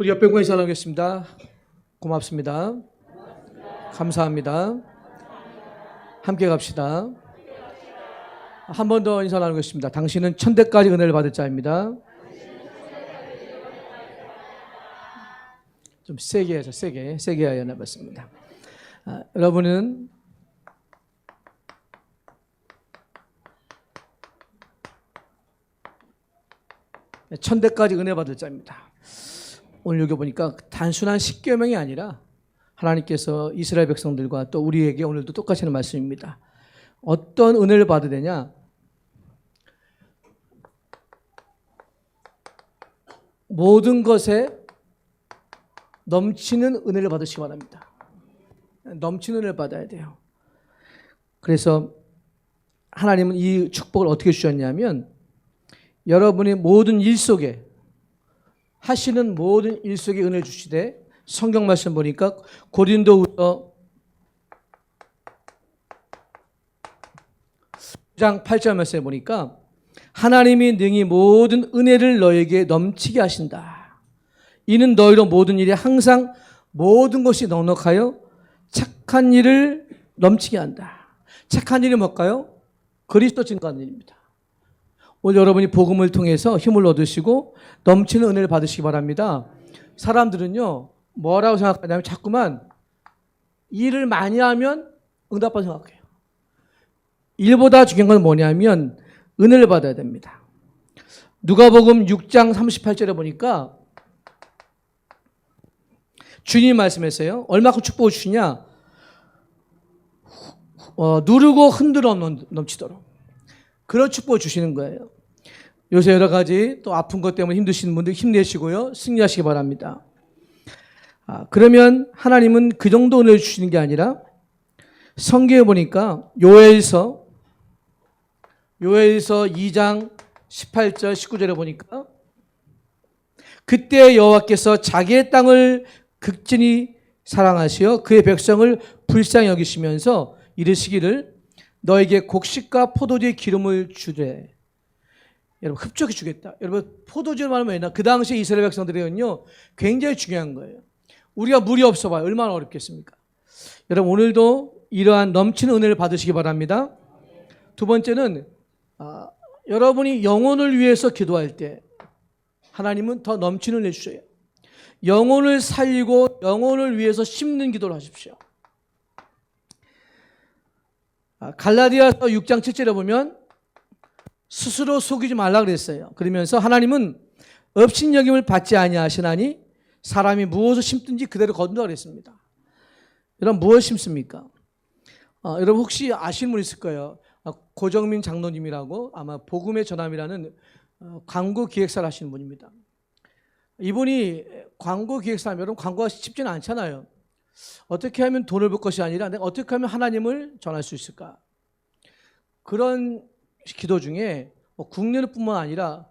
우리 옆에 분과 인사나누겠습니다. 고맙습니다. 감사합니다. 함께 갑시다. 한 번 더 인사 나누겠습니다. 당신은 천대까지 은혜를 받을 자입니다. 좀 세게 해서 세게 해야 나봤습니다. 여러분은 천대까지 은혜 받을 자입니다. 오늘 여기 보니까 단순한 십계명이 아니라 하나님께서 이스라엘 백성들과 또 우리에게 오늘도 똑같이 하는 말씀입니다. 어떤 은혜를 받아야 되냐? 모든 것에 넘치는 은혜를 받으시기 바랍니다. 넘치는 은혜를 받아야 돼요. 그래서 하나님은 이 축복을 어떻게 주셨냐면 여러분의 모든 일 속에 하시는 모든 일 속에 은혜를 주시되 성경 말씀 보니까 고린도후서 9장 8절 말씀에 보니까 하나님이 능히 모든 은혜를 너에게 넘치게 하신다. 이는 너희로 모든 일에 항상 모든 것이 넉넉하여 착한 일을 넘치게 한다. 착한 일이 뭘까요? 그리스도 증거하는 일입니다. 오늘 여러분이 복음을 통해서 힘을 얻으시고 넘치는 은혜를 받으시기 바랍니다. 사람들은요 뭐라고 생각하냐면 자꾸만 일을 많이 하면 응답받을 생각해요. 일보다 중요한 건 뭐냐면 은혜를 받아야 됩니다. 누가복음 6장 38절에 보니까 주님이 말씀했어요. 얼마큼 축복을 주시냐? 누르고 흔들어 넘치도록. 그런 축복을 주시는 거예요. 요새 여러 가지 또 아픈 것 때문에 힘드시는 분들 힘내시고요. 승리하시기 바랍니다. 그러면 하나님은 그 정도 은혜를 주시는 게 아니라 성경에 보니까 요엘서 2장 18절 19절에 보니까 그때 여호와께서 자기의 땅을 극진히 사랑하시어 그의 백성을 불쌍히 여기시면서 이르시기를 너에게 곡식과 포도주의 기름을 주되 여러분 흡족히 주겠다. 여러분 포도주를 말하면 뭐냐? 그 당시에 이스라엘 백성들은요 굉장히 중요한 거예요. 우리가 물이 없어 봐요. 얼마나 어렵겠습니까? 여러분 오늘도 이러한 넘치는 은혜를 받으시기 바랍니다. 두 번째는 여러분이 영혼을 위해서 기도할 때 하나님은 더 넘치는 은혜를 주셔요. 영혼을 살리고 영혼을 위해서 심는 기도를 하십시오. 갈라디아서 6장 7절에 보면 스스로 속이지 말라 그랬어요. 그러면서 하나님은 업신여김을 받지 아니하시나니 사람이 무엇을 심든지 그대로 거둔다 그랬습니다. 여러분 무엇을 심습니까? 여러분 혹시 아시는 분 있을 거예요. 고정민 장로님이라고 아마 복음의 전함이라는 광고 기획사를 하시는 분입니다. 이분이 광고 기획사면 여러분 광고가 쉽지는 않잖아요. 어떻게 하면 돈을 벌 것이 아니라 내가 어떻게 하면 하나님을 전할 수 있을까? 그런 기도 중에 국내뿐만 아니라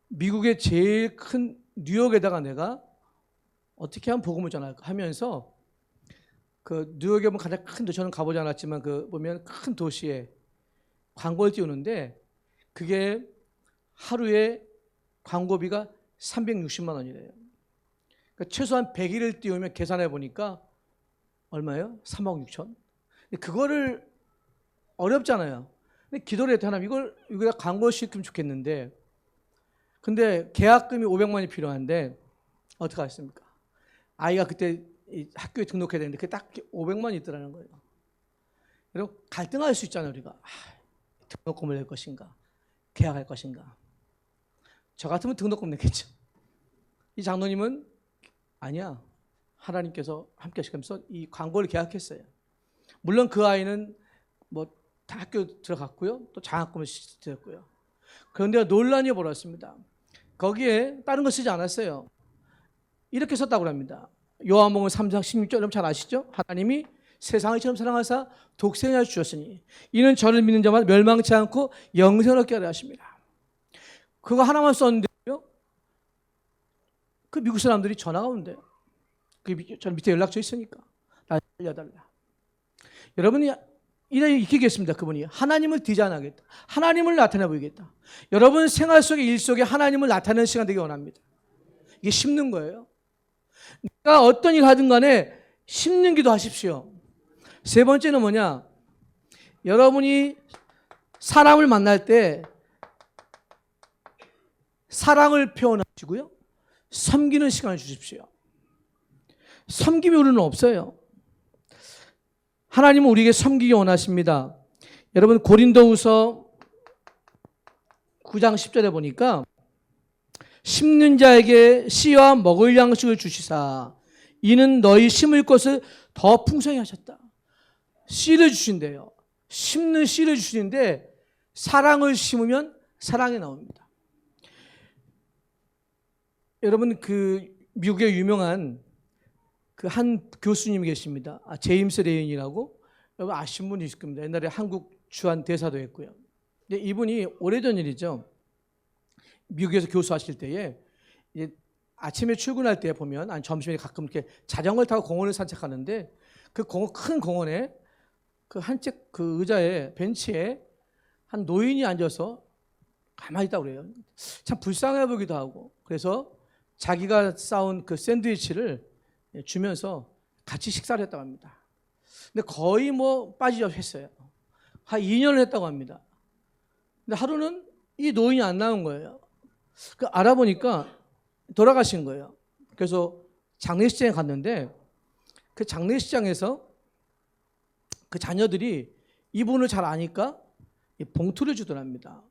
미국의 제일 큰 뉴욕에다가 내가 어떻게 하면 복음을 전할까 하면서 그 뉴욕에 보면 가장 큰 도시, 저는 가보지 않았지만 그 보면 큰 도시에 광고를 띄우는데 그게 하루에 광고비가 360만 원이래요. 그러니까 최소한 100일을 띄우면 계산해 보니까 얼마예요? 3억 6천. 그거를 어렵잖아요. 근데 기도를 했더니 하나님 이걸 광고 시키면 좋겠는데 근데 계약금이 500만이 필요한데 어떻게 하셨습니까? 아이가 그때 학교에 등록해야 되는데 그게 딱 500만이 있더라는 거예요. 여러분 갈등할 수 있잖아요. 우리가 등록금을 낼 것인가 계약할 것인가. 저 같으면 등록금 내겠죠. 이 장로님은 아니야. 하나님께서 함께 하시면서 이 광고를 계약했어요. 물론 그 아이는 뭐 다 학교 들어갔고요. 또 장학금을 드렸고요. 그런데 논란이 벌어졌습니다. 거기에 다른 거 쓰지 않았어요. 이렇게 썼다고 합니다. 요한복음 3장 16절 여러분 잘 아시죠? 하나님이 세상을 이처럼 사랑하사 독생자를 주셨으니 이는 저를 믿는 자마다 멸망치 않고 영생을 얻게 하려 하십니다. 그거 하나만 썼는데요. 그 미국 사람들이 전화가 온대요. 저 밑에 연락처 있으니까 나 알려달라. 여러분이 이렇게 얘기했습니다. 그분이 하나님을 디자인하겠다. 하나님을 나타내 보이겠다. 여러분 생활 속에 일 속에 하나님을 나타내는 시간 되기 원합니다. 이게 심는 거예요. 내가 어떤 일 하든 간에 심는 기도 하십시오. 세 번째는 뭐냐? 여러분이 사람을 만날 때 사랑을 표현하시고요. 섬기는 시간을 주십시오. 섬김이 우리는 없어요. 하나님은 우리에게 섬기기 원하십니다. 여러분 고린도후서 9장 10절에 보니까 심는 자에게 씨와 먹을 양식을 주시사 이는 너희 심을 것을 더 풍성히 하셨다. 씨를 주신대요. 심는 씨를 주시는데 사랑을 심으면 사랑이 나옵니다. 여러분 그 미국의 유명한 그 한 교수님이 계십니다. 제임스 레인이라고 여러분 아시는 분이 있을 겁니다. 옛날에 한국 주한 대사도 했고요. 근데 이분이 오래전 일이죠. 미국에서 교수하실 때에 이제 아침에 출근할 때 보면 점심에 가끔 이렇게 자전거를 타고 공원을 산책하는데 그 큰 공원에 그 한쪽 그 의자에 벤치에 한 노인이 앉아서 가만히 있다고 그래요. 참 불쌍해 보기도 하고 그래서 자기가 싸운 그 샌드위치를 주면서 같이 식사를 했다고 합니다. 근데 거의 뭐 빠지죠 했어요. 한 2년을 했다고 합니다. 근데 하루는 이 노인이 안 나온 거예요. 그 알아보니까 돌아가신 거예요. 그래서 장례식장에 갔는데 그 장례식장에서 그 자녀들이 이분을 잘 아니까 봉투를 주더랍니다.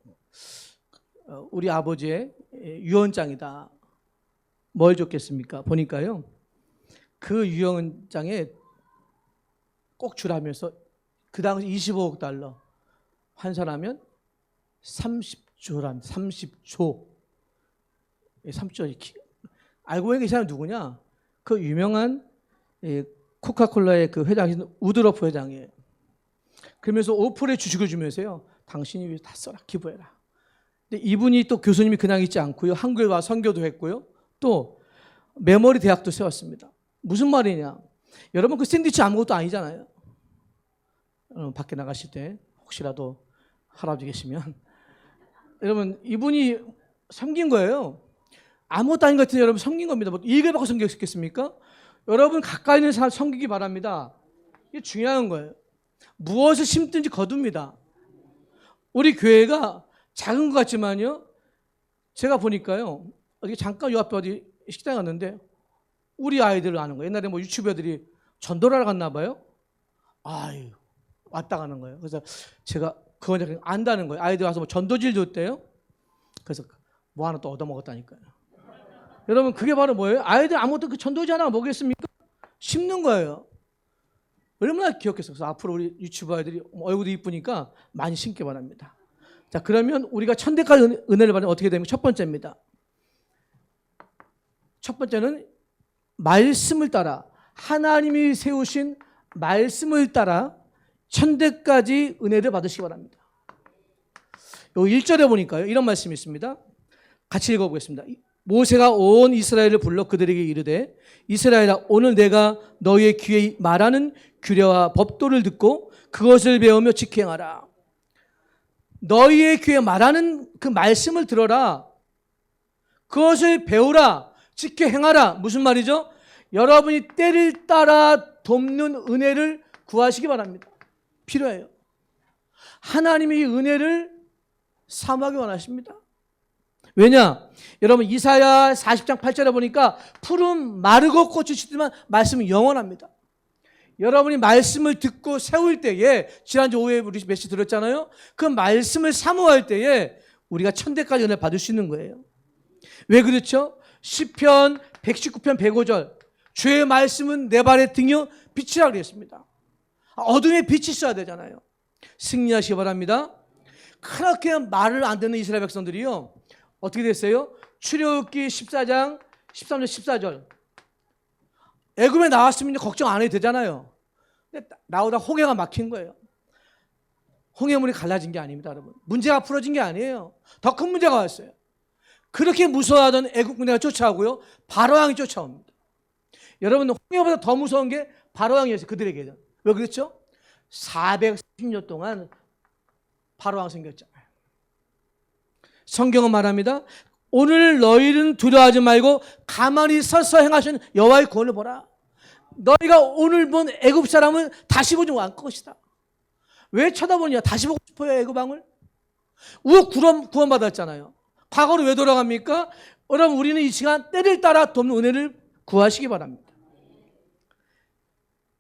우리 아버지의 유언장이다. 뭘 줬겠습니까? 보니까요. 그 유언장에 꼭 주라면서 그 당시 25억 달러 환산하면 30조란 30조. 30조. 알고 보니까 이 사람이 누구냐? 그 유명한 코카콜라의 그 회장이신 우드러프 회장이에요. 그러면서 5%의 주식을 주면서요. 당신이 위해서 다 써라. 기부해라. 근데 이분이 또 교수님이 그냥 있지 않고요. 한국에 와 선교도 했고요. 또 메모리 대학도 세웠습니다. 무슨 말이냐? 여러분 그 샌드위치 아무것도 아니잖아요. 밖에 나가실 때 혹시라도 할아버지 계시면 여러분 이분이 섬긴 거예요. 아무것도 아닌 것 같은데 여러분 섬긴 겁니다. 뭐 일개 받고 섬겼겠습니까? 여러분 가까이 있는 사람 섬기기 바랍니다. 이게 중요한 거예요. 무엇을 심든지 거둡니다. 우리 교회가 작은 것 같지만요. 제가 보니까요. 어디 잠깐 요 앞에 어디 식당에 갔는데 우리 아이들을 아는 거예요. 옛날에 뭐 유치부 애들이 전도를 하러 갔나 봐요. 아유 왔다 가는 거예요. 그래서 제가 그건 안다는 거예요. 아이들 와서 뭐 전도지를 줬대요. 그래서 뭐 하나 또 얻어먹었다니까요. 여러분 그게 바로 뭐예요? 아이들 아무것도 그 전도지 하나 먹겠습니까? 심는 거예요. 얼마나 귀엽겠어요. 그래서 앞으로 우리 유치부 아이들이 얼굴도 이쁘니까 많이 심기 바랍니다. 자 그러면 우리가 천대까지 은혜를 받으면 어떻게 됩니까? 첫 번째입니다. 첫 번째는 말씀을 따라 하나님이 세우신 말씀을 따라 천대까지 은혜를 받으시기 바랍니다. 요 1절에 보니까요. 이런 말씀이 있습니다. 같이 읽어보겠습니다. 모세가 온 이스라엘을 불러 그들에게 이르되 이스라엘아 오늘 내가 너희의 귀에 말하는 규례와 법도를 듣고 그것을 배우며 지켜 행하라. 너희의 귀에 말하는 그 말씀을 들어라. 그것을 배우라. 지켜 행하라. 무슨 말이죠? 여러분이 때를 따라 돕는 은혜를 구하시기 바랍니다. 필요해요. 하나님이 이 은혜를 사모하기 원하십니다. 왜냐? 여러분 이사야 40장 8절에 보니까 푸른 마르고 꽃이 지지만 말씀은 영원합니다. 여러분이 말씀을 듣고 세울 때에 지난주 오후에 우리 메시지 들었잖아요. 그 말씀을 사모할 때에 우리가 천대까지 은혜 받을 수 있는 거예요. 왜 그렇죠? 시편 119편 105절 주의 말씀은 내 발의 등이요 빛이라고 그랬습니다. 어둠에 빛이 있어야 되잖아요. 승리하시기 바랍니다. 그렇게 말을 안 듣는 이스라엘 백성들이요 어떻게 됐어요? 출애굽기 14장 13절 14절 애굽에 나왔으면 걱정 안 해도 되잖아요. 근데 나오다 홍해가 막힌 거예요. 홍해물이 갈라진 게 아닙니다. 여러분 문제가 풀어진 게 아니에요. 더 큰 문제가 왔어요. 그렇게 무서워하던 애국 군대가 쫓아오고요. 바로왕이 쫓아옵니다. 여러분 홍해보다 더 무서운 게 바로왕이었어요. 그들에게는. 왜 그랬죠? 430년 동안 바로왕 생겼잖아요. 성경은 말합니다. 오늘 너희는 두려워하지 말고 가만히 서서 행하신 여호와의 구원을 보라. 너희가 오늘 본 애굽 사람은 다시 보지 않을 것이다. 왜 쳐다보냐? 다시 보고 싶어요, 애굽 왕을? 우리가 구원받았잖아요. 과거로 왜 돌아갑니까? 여러분, 우리는 이 시간 때를 따라 돕는 은혜를 구하시기 바랍니다.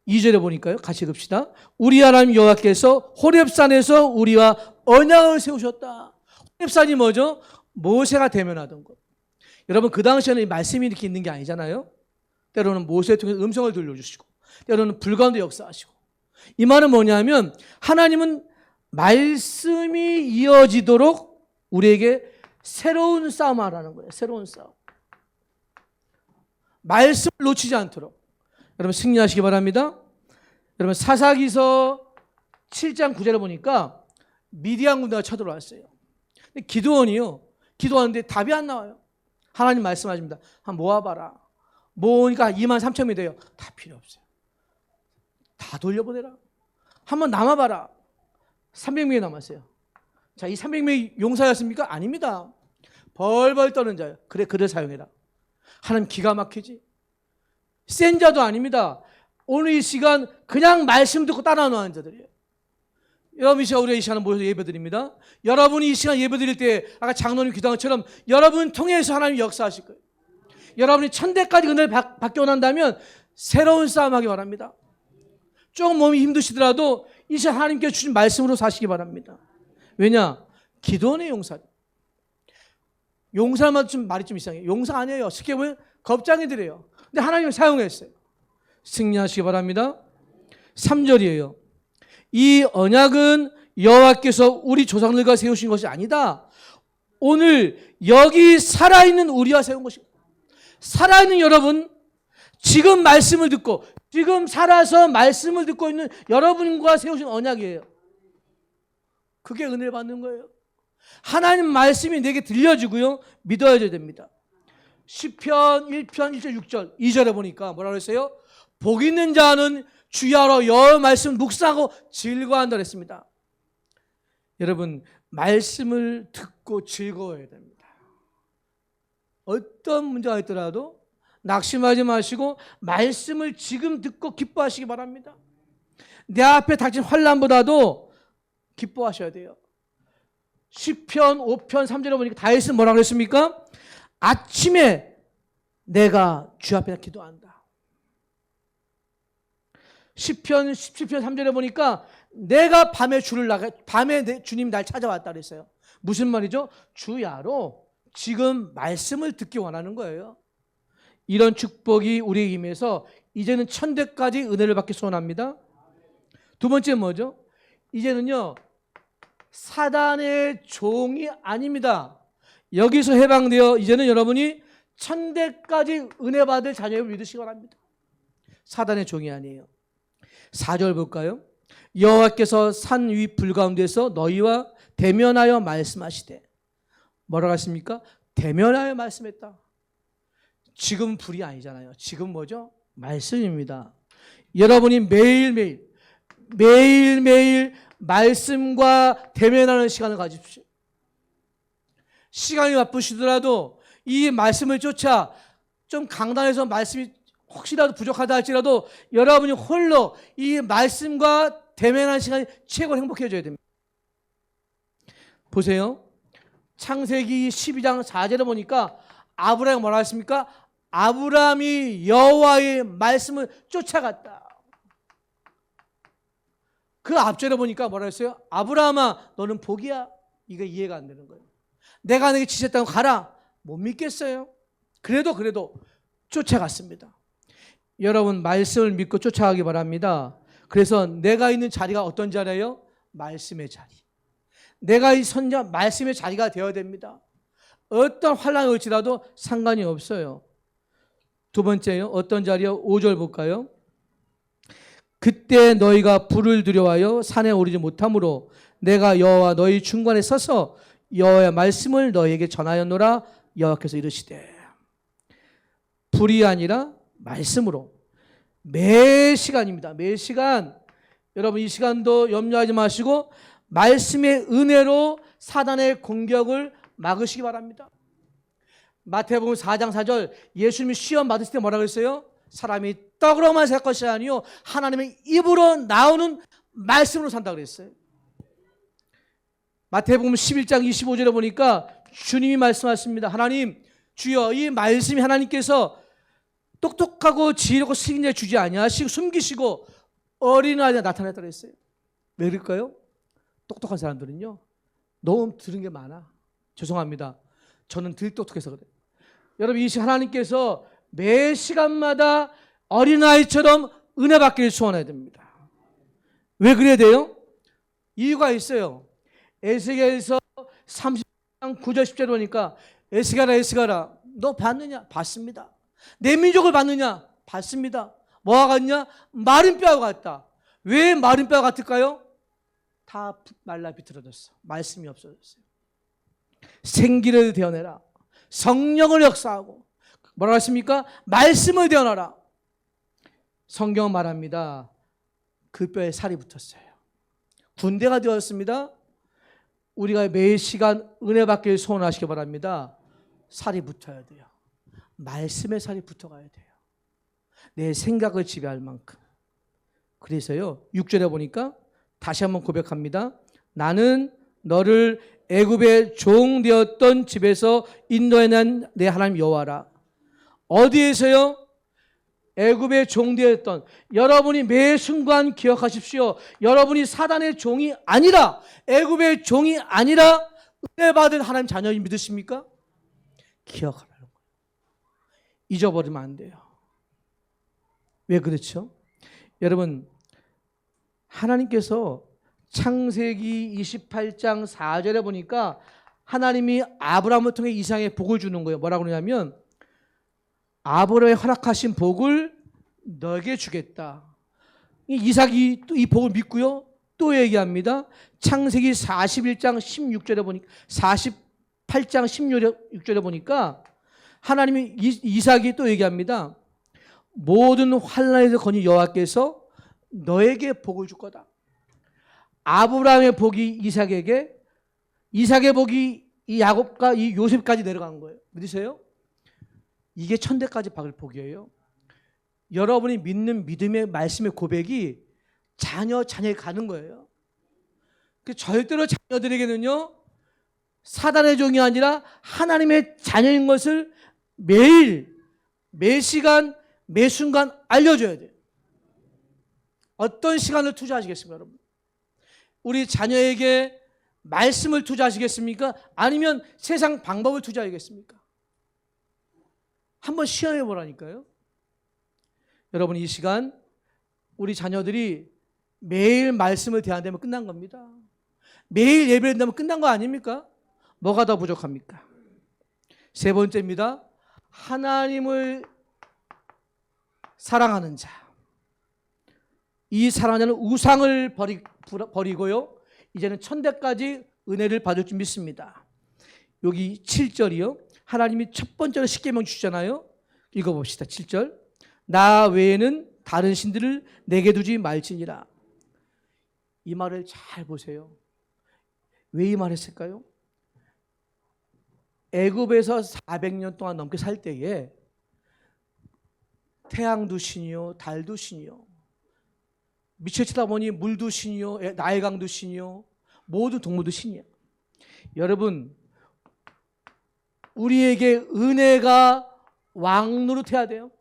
2절에 보니까요, 같이 읽읍시다. 우리 하나님 여호와께서 호렙산에서 우리와 언약을 세우셨다. 호렙산이 뭐죠? 모세가 대면하던 곳. 여러분, 그 당시에는 이 말씀이 이렇게 있는 게 아니잖아요. 때로는 모세를 통해서 음성을 들려주시고, 때로는 불 가운데 역사하시고. 이 말은 뭐냐면 하나님은 말씀이 이어지도록 우리에게 새로운 싸움 하라는 거예요. 새로운 싸움. 말씀을 놓치지 않도록. 여러분, 승리하시기 바랍니다. 여러분, 사사기서 7장 9절에 보니까 미디안 군대가 쳐들어왔어요. 근데 기드온이요, 기도하는데 답이 안 나와요. 하나님 말씀하십니다. 한번 모아봐라. 모으니까 23,000명이 돼요. 다 필요 없어요. 다 돌려보내라. 한번 남아봐라. 300명이 남았어요. 자, 이 300명이 용사였습니까? 아닙니다. 벌벌 떠는 자예요. 그래, 그를 사용해라. 하나님 기가 막히지. 센 자도 아닙니다. 오늘 이 시간 그냥 말씀 듣고 따라하는 자들이에요. 여러분, 이 시간 우리가 이 시간에 모여서 예배드립니다. 여러분이 이 시간 예배드릴 때 아까 장로님 기도한 것처럼 여러분 통해서 하나님이 역사하실 거예요. 여러분이 천대까지 은혜를 받게 원한다면 새로운 싸움하기 바랍니다. 조금 몸이 힘드시더라도 이 시간 하나님께 주신 말씀으로 사시기 바랍니다. 왜냐? 기도원의 용사. 용사만 좀 말이 좀 이상해요. 용사 아니에요. 쉽게 보면 겁장이들이에요. 근데 하나님을 사용했어요. 승리하시기 바랍니다. 3절이에요. 이 언약은 여호와께서 우리 조상들과 세우신 것이 아니다. 오늘 여기 살아있는 우리와 세운 것입니다. 살아있는 여러분, 지금 말씀을 듣고 지금 살아서 말씀을 듣고 있는 여러분과 세우신 언약이에요. 그게 은혜를 받는 거예요. 하나님 말씀이 내게 들려지고요, 믿어야 됩니다. 시편 1편 1절 6절 2절에 보니까 뭐라고 했어요? 복 있는 자는 주야로 여호와 말씀 묵상하고 즐거워한다 그랬습니다. 여러분, 말씀을 듣고 즐거워해야 됩니다. 어떤 문제가 있더라도 낙심하지 마시고 말씀을 지금 듣고 기뻐하시기 바랍니다. 내 앞에 닥친 환난보다도 기뻐하셔야 돼요. 시편 5편 3절에 보니까 다윗은 뭐라고 그랬습니까? 아침에 내가 주 앞에 기도한다. 시편 17편 3절에 보니까 내가 밤에 밤에 주님이 날 찾아왔다 그랬어요. 무슨 말이죠? 주야로 지금 말씀을 듣기 원하는 거예요. 이런 축복이 우리에게 임해서 이제는 천대까지 은혜를 받기 소원합니다. 두 번째 뭐죠? 이제는요, 사단의 종이 아닙니다. 여기서 해방되어 이제는 여러분이 천대까지 은혜 받을 자녀를 믿으시기 바랍니다. 사단의 종이 아니에요. 4절 볼까요? 여호와께서 산 위 불 가운데서 너희와 대면하여 말씀하시되. 뭐라고 하십니까? 대면하여 말씀했다. 지금 불이 아니잖아요. 지금 뭐죠? 말씀입니다. 여러분이 매일매일 말씀과 대면하는 시간을 가집시오. 시간이 바쁘시더라도 이 말씀을 쫓아 좀 강단에서 말씀이 혹시라도 부족하다 할지라도 여러분이 홀로 이 말씀과 대면하는 시간이 최고 행복해져야 됩니다. 보세요. 창세기 12장 4절에 보니까 아브라함이 뭐라 했습니까? 아브라함이 여호와의 말씀을 쫓아갔다. 그 앞절에 보니까 뭐라 했어요? 아브라함아, 너는 복이야. 이게 이해가 안 되는 거예요. 내가 너에게 지셨다고 가라. 못 믿겠어요. 그래도 쫓아갔습니다. 여러분, 말씀을 믿고 쫓아가기 바랍니다. 그래서 내가 있는 자리가 어떤 자리예요? 말씀의 자리. 내가 이 선자 말씀의 자리가 되어야 됩니다. 어떤 환난이 올지라도 상관이 없어요. 두 번째요. 어떤 자리요? 5절 볼까요? 그때 너희가 불을 두려워하여 산에 오르지 못하므로 내가 여호와 너희 중간에 서서 여호와의 말씀을 너희에게 전하였노라. 여호와께서 이르시되. 불이 아니라 말씀으로. 매 시간입니다. 매 시간. 여러분, 이 시간도 염려하지 마시고 말씀의 은혜로 사단의 공격을 막으시기 바랍니다. 마태복음 4장 4절 예수님이 시험 받으실 때 뭐라 그랬어요? 사람이 떡으로만 살 것이 아니요 하나님의 입으로 나오는 말씀으로 산다 그랬어요. 마태복음 11장 25절에 보니까 주님이 말씀하십니다. 하나님 주여 이 말씀이 하나님께서 똑똑하고 지혜롭고 슬긴 자에 주지 아니하시고 숨기시고 어린아이에 나타났다 그랬어요. 왜 그럴까요? 똑똑한 사람들은요 너무 들은 게 많아. 죄송합니다. 저는 덜 똑똑해서 그래요. 여러분 이 시간 하나님께서 매 시간마다 어린아이처럼 은혜 받기를 소원해야 됩니다. 왜 그래야 돼요? 이유가 있어요. 에스겔서 30장 9절 10절 보니까 에스겔아 너 받느냐? 받습니다. 내 민족을 받느냐? 받습니다. 뭐와 같냐? 마른 뼈와 같다. 왜 마른 뼈와 같을까요? 다 말라 비틀어졌어. 말씀이 없어졌어요. 생기를 되어내라. 성령을 역사하고 뭐라고 했습니까? 말씀을 되어내라. 성경은 말합니다. 그 뼈에 살이 붙었어요. 군대가 되었습니다. 우리가 매 시간 은혜 받기를 소원하시기 바랍니다. 살이 붙어야 돼요. 말씀에 살이 붙어가야 돼요. 내 생각을 지배할 만큼. 그래서요 6절에 보니까 다시 한번 고백합니다. 나는 너를 애굽의 종 되었던 집에서 인도해낸 내 하나님 여호와라. 어디에서요? 애굽의 종 되었던. 여러분이 매 순간 기억하십시오. 여러분이 사단의 종이 아니라 애굽의 종이 아니라 은혜 받은 하나님 자녀인 믿으십니까? 기억하라는 거예요. 잊어버리면 안 돼요. 왜 그렇죠? 여러분 하나님께서 창세기 28장 4절에 보니까 하나님이 아브라함을 통해 이상의 복을 주는 거예요. 뭐라고 그러냐면 아브라함에 허락하신 복을 너에게 주겠다. 이삭이 또 이 복을 믿고요. 또 얘기합니다. 창세기 41장 16절에 보니까 48장 16절에 보니까 하나님이 이삭이 또 얘기합니다. 모든 환난에서 건진 여호와께서 너에게 복을 줄 거다. 아브라함의 복이 이삭에게, 이삭의 복이 이 야곱과 이 요셉까지 내려간 거예요. 믿으세요? 이게 천대까지 박을 복이에요. 여러분이 믿는 믿음의 말씀의 고백이 자녀에 가는 거예요. 절대로 자녀들에게는요 사단의 종이 아니라 하나님의 자녀인 것을 매일 매 시간 매 순간 알려줘야 돼요. 어떤 시간을 투자하시겠습니까, 여러분? 우리 자녀에게 말씀을 투자하시겠습니까? 아니면 세상 방법을 투자하겠습니까? 한번 시험해 보라니까요. 여러분 이 시간 우리 자녀들이 매일 말씀을 대한다면 끝난 겁니다. 매일 예배를 드린다면 끝난 거 아닙니까? 뭐가 더 부족합니까? 세 번째입니다. 하나님을 사랑하는 자. 이 사랑하는 자는 우상을 버리고요. 이제는 천대까지 은혜를 받을 줄 믿습니다. 여기 7절이요. 하나님이 첫 번째로 십계명 주시잖아요. 읽어봅시다. 7절. 나 외에는 다른 신들을 내게 두지 말지니라. 이 말을 잘 보세요. 왜 이 말 했을까요? 애굽에서 400년 동안 넘게 살 때에 태양도 신이요 달도 신이요 미쳐 쳐다보니 물도 신이요 나일강도 신이요 모든 동물도 신이야. 여러분 우리에게 은혜가 왕노릇해야 돼요.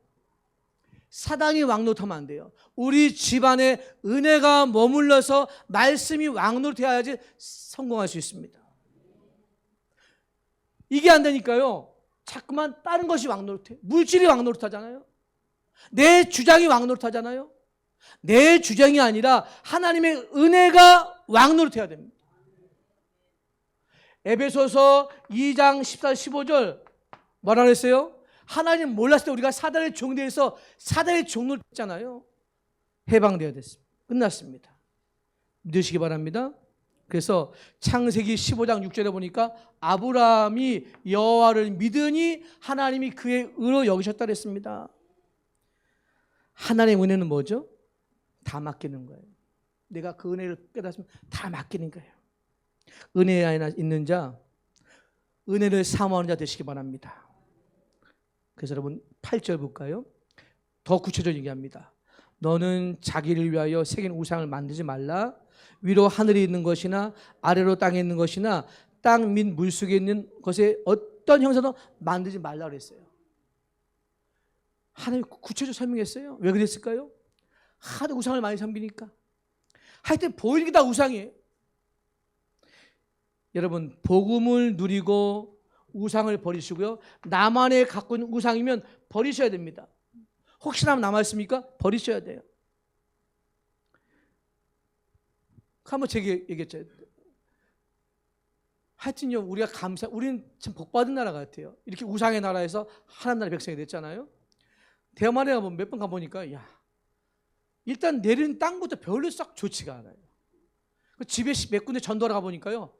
사단이 왕노릇하면 안 돼요. 우리 집안에 은혜가 머물러서 말씀이 왕노릇해야지 성공할 수 있습니다. 이게 안 되니까요 자꾸만 다른 것이 왕노릇해. 물질이 왕노릇하잖아요. 내 주장이 왕노릇하잖아요. 내 주장이 아니라 하나님의 은혜가 왕노릇해야 됩니다. 에베소서 2장 14, 15절 뭐라 그랬어요? 하나님 몰랐을 때 우리가 사단의 종대에서 사단의 종로 했잖아요. 해방되어야 됐습니다. 끝났습니다. 믿으시기 바랍니다. 그래서 창세기 15장 6절에 보니까 아브라함이 여호와를 믿으니 하나님이 그의 의로 여기셨다 그랬습니다. 하나님의 은혜는 뭐죠? 다 맡기는 거예요. 내가 그 은혜를 깨닫으면 다 맡기는 거예요. 은혜 안에 있는 자, 은혜를 사모하는 자 되시기 바랍니다. 그래서 여러분 8절 볼까요? 더 구체적으로 얘기합니다. 너는 자기를 위하여 새긴 우상을 만들지 말라. 위로 하늘에 있는 것이나 아래로 땅에 있는 것이나 땅 및 물속에 있는 것에 어떤 형상도 만들지 말라 그랬어요. 하나님 구체적으로 설명했어요. 왜 그랬을까요? 하도 우상을 많이 섬기니까. 하여튼 보이는 게 다 우상이에요. 여러분, 복음을 누리고 우상을 버리시고요. 나만의 갖고 있는 우상이면 버리셔야 됩니다. 혹시나 남아있습니까? 버리셔야 돼요. 한번 제게 얘기했죠. 하여튼요, 우리가 우리는 참 복받은 나라 같아요. 이렇게 우상의 나라에서 하나님 나라 백성이 됐잖아요. 대만에 몇 번 가보니까, 야, 일단 내리는 땅부터 별로 썩 좋지가 않아요. 집에 몇 군데 전도하러 가보니까요,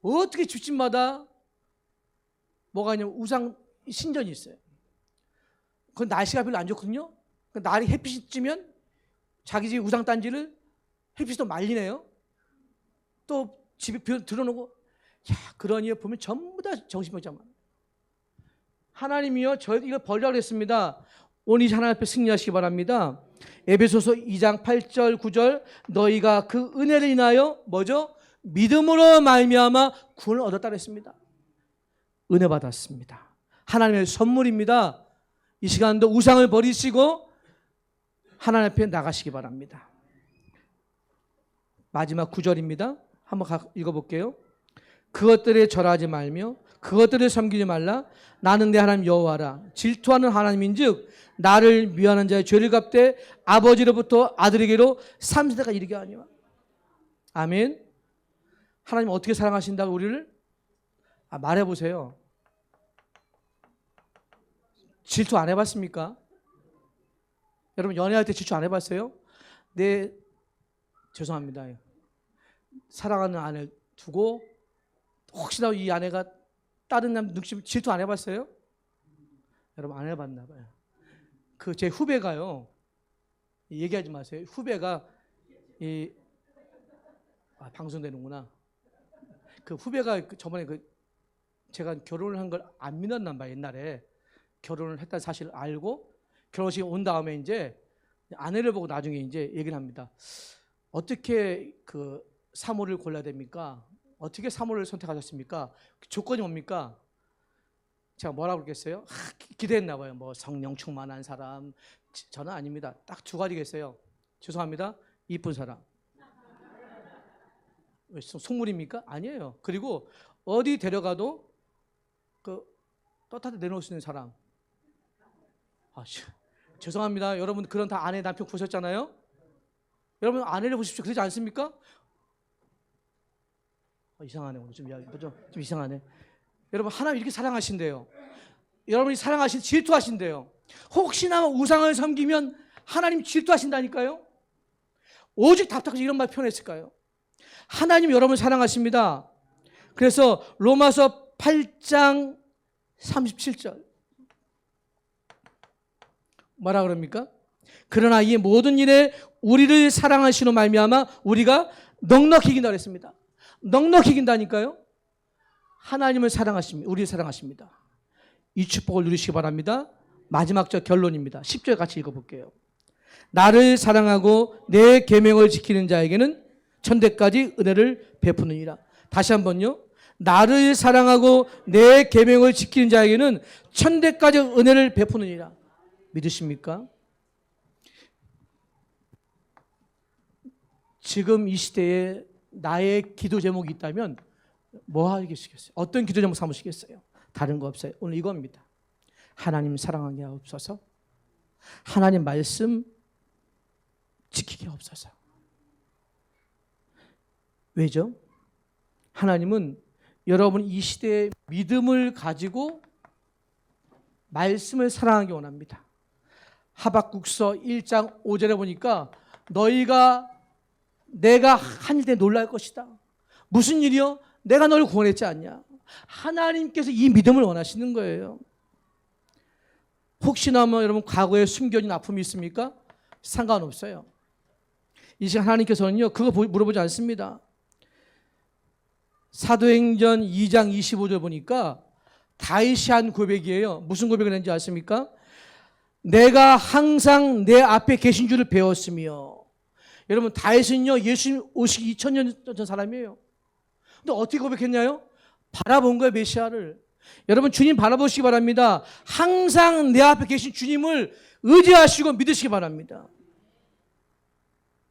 어떻게 집집마다 뭐가 있냐면 우상 신전이 있어요. 그건 날씨가 별로 안 좋거든요. 날이 햇빛이 찌면 자기 집 우상 단지를 햇빛도 말리네요. 또 집에 들어놓고, 야, 그러니 보면 전부 다 정신병자만. 하나님이요, 이거 버리라고 그랬습니다. 오늘 하나님 앞에 승리하시기 바랍니다. 에베소서 2장 8절 9절 너희가 그 은혜를 인하여 뭐죠? 믿음으로 말미암아 구원을 얻었다 그랬습니다. 은혜 받았습니다. 하나님의 선물입니다. 이 시간도 우상을 버리시고 하나님 앞에 나가시기 바랍니다. 마지막 9절입니다. 한번 읽어볼게요. 그것들에 절하지 말며 그것들을 섬기지 말라. 나는 내 하나님 여호와라. 질투하는 하나님인즉 나를 미워하는 자의 죄를 갚되 아버지로부터 아들에게로 3세대가 이르게 하니와. 아멘. 하나님 어떻게 사랑하신다고 우리를? 말해보세요. 질투 안 해봤습니까? 여러분 연애할 때 질투 안 해봤어요? 죄송합니다. 사랑하는 아내를 두고 혹시나 이 아내가 다른 남 눈치 질투 안 해봤어요? 여러분 안 해봤나 봐요. 제 후배가요. 얘기하지 마세요. 후배가 방송되는구나. 그 후배가 저번에 제가 결혼을 한 걸 안 믿었나 봐요. 옛날에 결혼을 했다는 사실을 알고 결혼식에 온 다음에 이제 아내를 보고 나중에 이제 얘기를 합니다. 어떻게 사모를 골라야 됩니까? 어떻게 사모를 선택하셨습니까? 조건이 뭡니까? 제가 뭐라고 그랬겠어요? 기대했나 봐요. 뭐 성령 충만한 사람. 저는 아닙니다. 딱 두 가지겠어요. 죄송합니다. 이쁜 사람. 속물입니까? 아니에요. 그리고 어디 데려가도 떳하게 내놓을 수 있는 사람. 죄송합니다. 여러분 그런 다 아내 남편 보셨잖아요. 여러분 아내를 보십시오. 그러지 않습니까? 이상하네. 오늘 좀 이상하네. 여러분 하나님 이렇게 사랑하신대요. 여러분이 질투하신대요. 혹시나 우상을 섬기면 하나님 질투하신다니까요. 오직 답답해서 이런 말 표현했을까요? 하나님 여러분을 사랑하십니다. 그래서 로마서 8장 37절 뭐라 그럽니까? 그러나 이 모든 일에 우리를 사랑하시는 말미암아 우리가 넉넉히 이긴다 그랬습니다. 넉넉히 이긴다니까요. 하나님을 사랑하십니다. 우리를 사랑하십니다. 이 축복을 누리시기 바랍니다. 마지막 절 결론입니다. 10절 같이 읽어볼게요. 나를 사랑하고 내 계명을 지키는 자에게는 천대까지 은혜를 베푸느니라. 다시 한번요. 나를 사랑하고 내 계명을 지키는 자에게는 천대까지 은혜를 베푸느니라. 믿으십니까? 지금 이 시대에 나의 기도 제목이 있다면 뭐 하시겠어요? 어떤 기도 제목 삼으시겠어요? 다른 거 없어요. 오늘 이겁니다. 하나님 사랑하게 하옵소서. 하나님 말씀 지키게 하옵소서. 왜죠? 하나님은 여러분 이 시대의 믿음을 가지고 말씀을 사랑하기 원합니다. 하박국서 1장 5절에 보니까 내가 한 일 때 놀랄 것이다. 무슨 일이요? 내가 너를 구원했지 않냐. 하나님께서 이 믿음을 원하시는 거예요. 혹시나 여러분 과거에 숨겨진 아픔이 있습니까? 상관없어요. 이 시간 하나님께서는요 그거 물어보지 않습니다. 사도행전 2장 25절 보니까 다윗이 한 고백이에요. 무슨 고백을 했는지 아십니까? 내가 항상 내 앞에 계신 줄을 배웠으며. 여러분, 다윗은요 예수님 오시기 2000년 전 사람이에요. 근데 어떻게 고백했냐요? 바라본 거예요, 메시아를. 여러분, 주님 바라보시기 바랍니다. 항상 내 앞에 계신 주님을 의지하시고 믿으시기 바랍니다.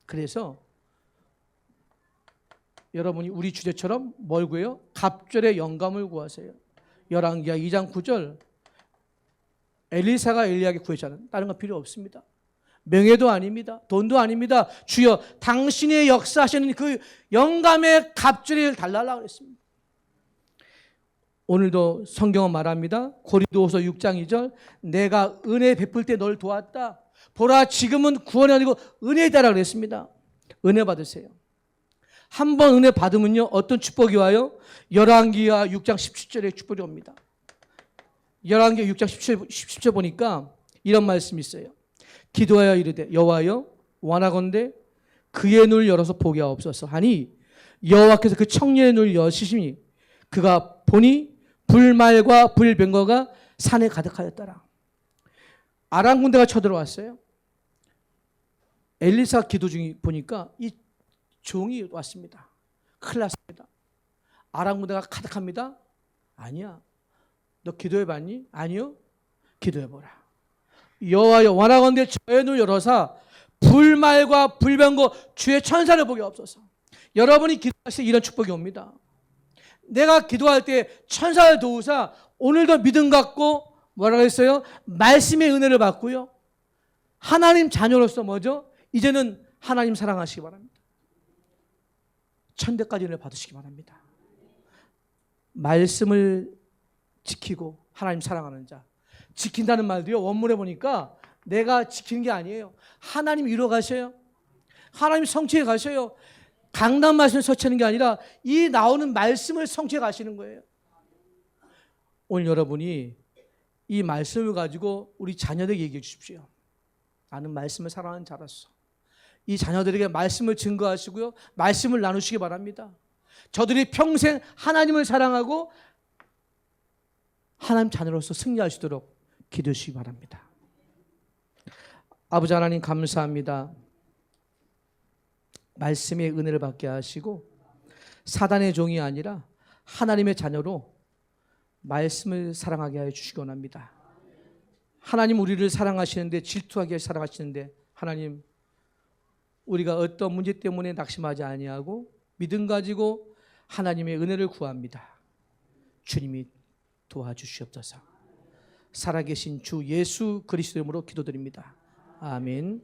그래서 여러분이 우리 주제처럼 뭘 구해요? 갑절의 영감을 구하세요. 열왕기하 2장 9절, 엘리사가 엘리야에게 구했잖아요. 다른 거 필요 없습니다. 명예도 아닙니다. 돈도 아닙니다. 주여, 당신의 역사하시는 그 영감의 갑절을 달라고 그랬습니다. 오늘도 성경은 말합니다. 고린도후서 6장 2절, 내가 은혜 베풀 때 널 도왔다. 보라, 지금은 구원이 아니고 은혜이다라고 그랬습니다. 은혜 받으세요. 한 번 은혜 받으면요 어떤 축복이 와요? 열왕기하 6장 17절에 축복이 옵니다. 열왕기하 6장 17절 보니까 이런 말씀이 있어요. 기도하여 이르되 여호와여 원하건대 그의 눈을 열어서 보게 하옵소서 하니 여호와께서 그 청년의 눈을 여시시니 그가 보니 불말과 불병거가 산에 가득하였더라. 아람 군대가 쳐들어왔어요. 엘리사 기도 중에 보니까 이 종이 왔습니다. 큰일 났습니다. 아람 군대가 가득합니다. 아니야. 너 기도해봤니? 아니요. 기도해보라. 여호와여 원하건대 저의 눈을 열어서 불말과 불병거 주의 천사를 보게 없어서. 여러분이 기도하실 때 이런 축복이 옵니다. 내가 기도할 때 천사를 도우사 오늘도 믿음 갖고 뭐라고 했어요? 말씀의 은혜를 받고요. 하나님 자녀로서 뭐죠? 이제는 하나님 사랑하시기 바랍니다. 천대까지 은혜 받으시기 바랍니다. 말씀을 지키고 하나님 사랑하는 자. 지킨다는 말도요, 원문에 보니까 내가 지키는 게 아니에요. 하나님 이루어 가셔요. 하나님 성취해 가셔요. 강단 말씀을 설치하는 게 아니라 이 나오는 말씀을 성취해 가시는 거예요. 오늘 여러분이 이 말씀을 가지고 우리 자녀들에게 얘기해 주십시오. 나는 말씀을 사랑하는 자로서. 이 자녀들에게 말씀을 증거하시고요. 말씀을 나누시기 바랍니다. 저들이 평생 하나님을 사랑하고 하나님 자녀로서 승리할 수 있도록 기도해 주시기 바랍니다. 아버지 하나님 감사합니다. 말씀의 은혜를 받게 하시고 사단의 종이 아니라 하나님의 자녀로 말씀을 사랑하게 하여 주시기 원합니다. 하나님 우리를 사랑하시는데 질투하게 사랑하시는데 하나님 우리가 어떤 문제 때문에 낙심하지 아니하고 믿음 가지고 하나님의 은혜를 구합니다. 주님이 도와주시옵소서. 살아계신 주 예수 그리스도 이름으로 기도드립니다. 아멘.